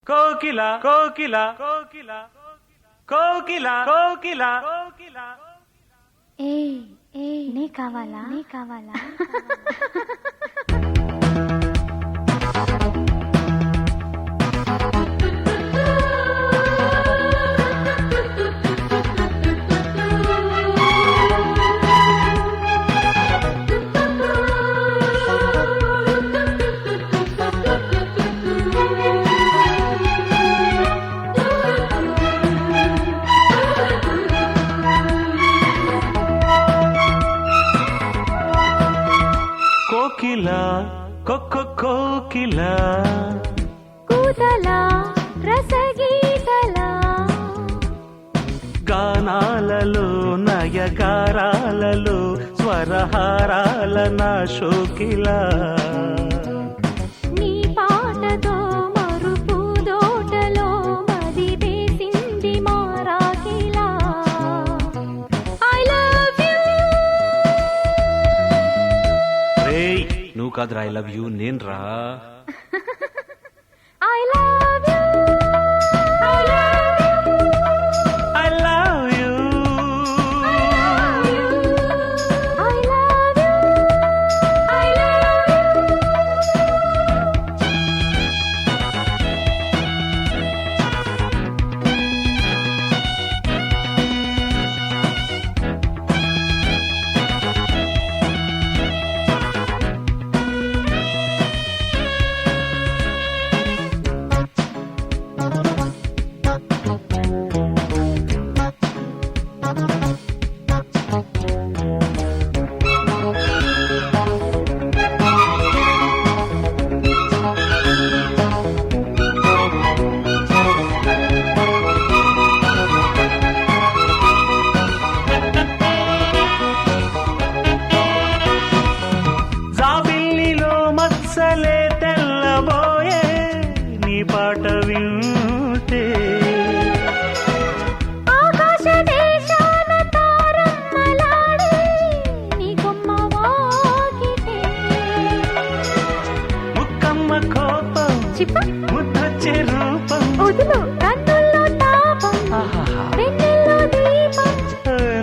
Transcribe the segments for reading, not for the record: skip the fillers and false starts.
కోకిల కోకిల కోకిల కోకిల కోకిల కోకిల ఏ ఏ నీ కావాలా నీ కావాలా కోకిల కోకిల కూతల రసగీతల గానాలలో నయగారాలలో స్వరహారాల నా శోకిల నీ పాటతో మరుపు దోటలో మది వేసింది మారాకిలా ఐ లవ్ యూ రేయ్ నువ్వు కాదురా ఐ లవ్ యూ నేను రా I love you I love you I love you I love you I love జాబిల్లిలో మత్సలే తెల్లబోయే నీ పాట వింటే ఆకాశ దేశాన తారమ్మలాడే నీ కొమ్మ వాకిటే ముక్కమ్మ కోపం చిప్ప ముద్దొచ్చే రూపం వదులు కన్నుల్లో తాపం ఆహాహా. వెన్నెల్లో దీపం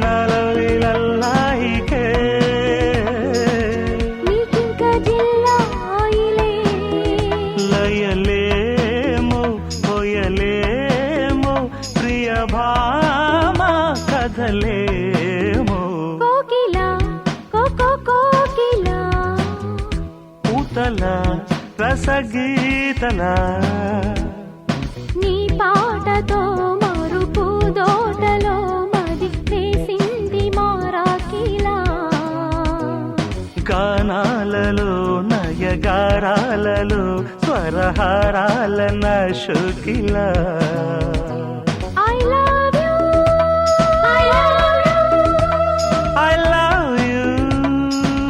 నాలో లల్లాయికే నీకింక జిల్లాయిలే లయలేమో పోయలేమో ప్రియ భామ కథలేమో కోకిల కోకిల పూతల రసగీతల నీ పాటతో మరుపు దోటలో మది వేసింది మారాకిలా గానాలలో నయగారాలలో స్వరహారాల నా శోకిల I love you I love you I love you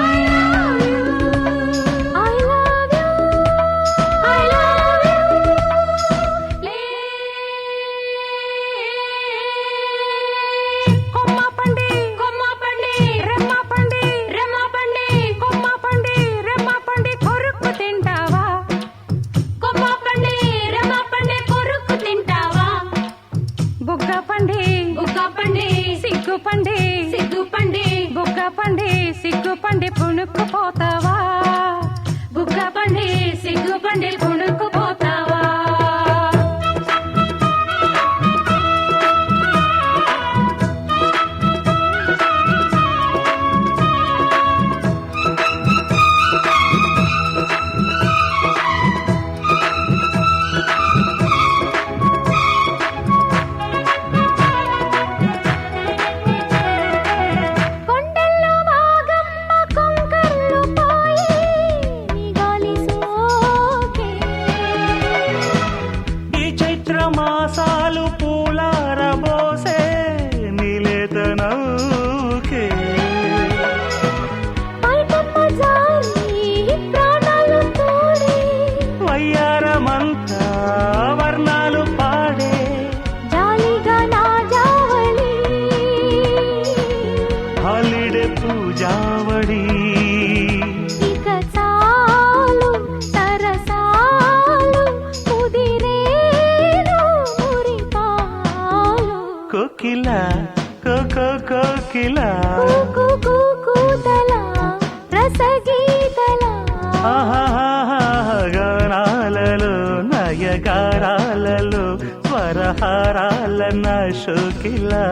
I love you I love you I love you కొమ్మ పండి రెమ్మ పండి కొమ్మ పండి రెమ్మ పండి కొరుకు తింటావా కొమ్మ పండి రెమ్మ పండి కొరుకు తింటావా బుగ్గ పండి సిగ్గు పండి బుగ్గ పండి సిగ్గు పండి పుణుకు పోతావా బుగ్గ పండి సిగ్గు పండి పుణుకు పోతావా కొండల్లో మాగమ్మ కొంకర్లు పోయి నీ గాలి సోకే ఈ చైత్ర మాసాలు పూలారబోసే నీలేత నౌకే పైకమ్మ జారి ప్రాణాలు తోడి వయ్యారమంతా వర్ణాలు పాడే జాలిగా నా జావళి హాలిడే పూజావడి ఇక చాలు సరసాలు కుదిరే గానాలలో నయగారాలలో స్వరహారాల నా షోకిలా